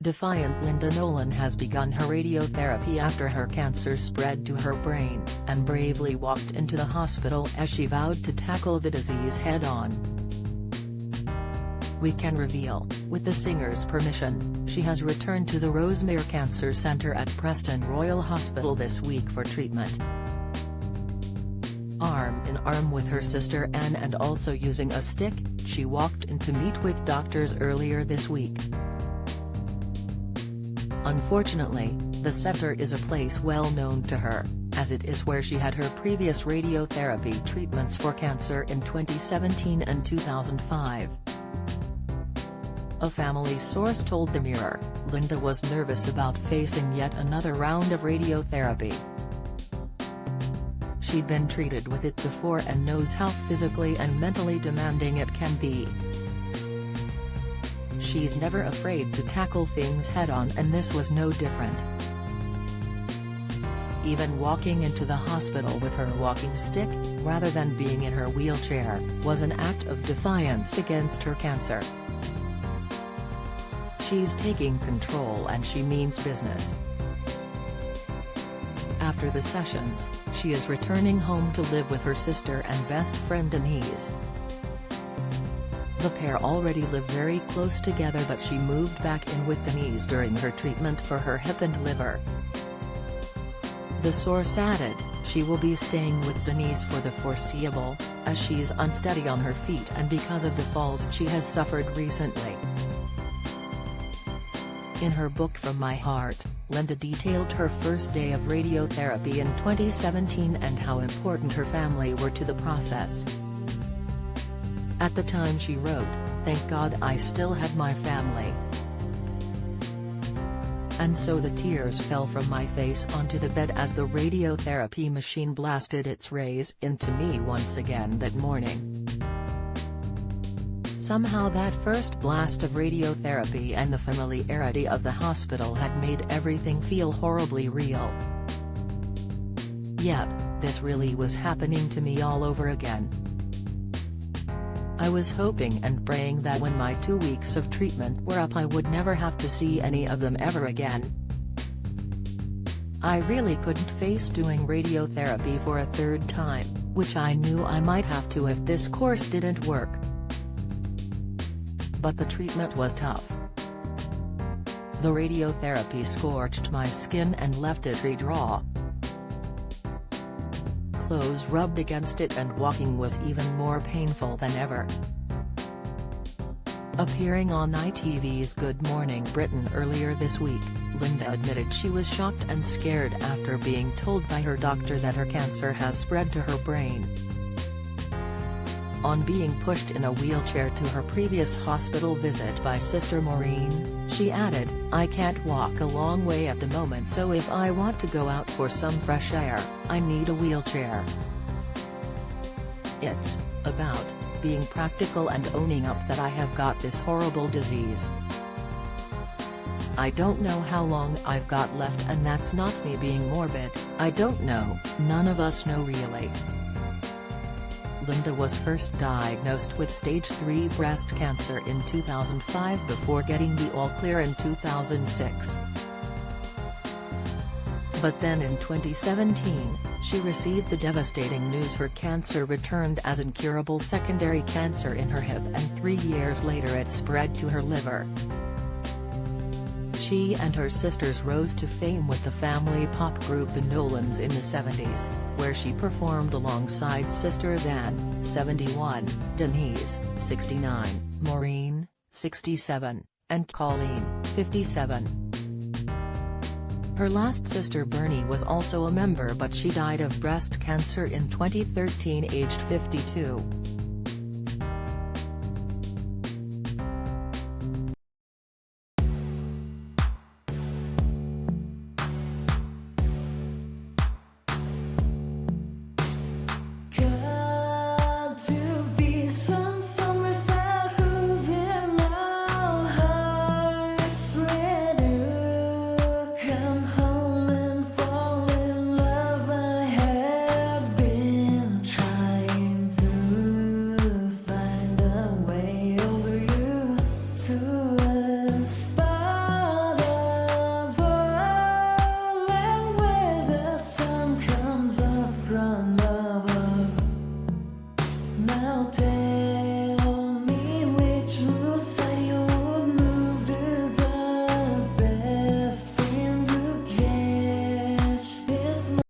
Defiant Linda Nolan has begun her radiotherapy after her cancer spread to her brain, and bravely walked into the hospital as she vowed to tackle the disease head-on. We can reveal, with the singer's permission, she has returned to the Rosemere Cancer Centre at Preston Royal Hospital this week for treatment. Arm in arm with her sister Anne and also using a stick, she walked in to meet with doctors earlier this week. Unfortunately, the centre is a place well known to her, as it is where she had her previous radiotherapy treatments for cancer in 2017 and 2005. A family source told the Mirror, Linda was nervous about facing yet another round of radiotherapy. She'd been treated with it before and knows how physically and mentally demanding it can be. She's never afraid to tackle things head-on, and this was no different. Even walking into the hospital with her walking stick, rather than being in her wheelchair, was an act of defiance against her cancer. She's taking control and she means business. After the sessions, she is returning home to live with her sister and best friend Denise. The pair already live very close together, but she moved back in with Denise during her treatment for her hip and liver. The source added, she will be staying with Denise for the foreseeable, as she's unsteady on her feet and because of the falls she has suffered recently. In her book From My Heart, Linda detailed her first day of radiotherapy in 2017 and how important her family were to the process. At the time she wrote, "Thank God I still had my family." And so the tears fell from my face onto the bed as the radiotherapy machine blasted its rays into me once again that morning. Somehow that first blast of radiotherapy and the familiarity of the hospital had made everything feel horribly real. Yep, this really was happening to me all over again. I was hoping and praying that when my 2 weeks of treatment were up I would never have to see any of them ever again. I really couldn't face doing radiotherapy for a third time, which I knew I might have to if this course didn't work. But the treatment was tough. The radiotherapy scorched my skin and left it raw. Clothes rubbed against it and walking was even more painful than ever. Appearing on ITV's Good Morning Britain earlier this week, Linda admitted she was shocked and scared after being told by her doctor that her cancer has spread to her brain. On being pushed in a wheelchair to her previous hospital visit by Sister Maureen, she added, "I can't walk a long way at the moment, so if I want to go out for some fresh air, I need a wheelchair." It's about being practical and owning up that I have got this horrible disease. I don't know how long I've got left, and that's not me being morbid, I don't know, none of us know really. Linda was first diagnosed with stage 3 breast cancer in 2005 before getting the all-clear in 2006. But then in 2017, she received the devastating news her cancer returned as incurable secondary cancer in her hip, and 3 years later it spread to her liver. She and her sisters rose to fame with the family pop group The Nolans in the 70s, where she performed alongside sisters Anne, 71, Denise, 69, Maureen, 67, and Colleen, 57. Her last sister Bernie was also a member, but she died of breast cancer in 2013 aged 52.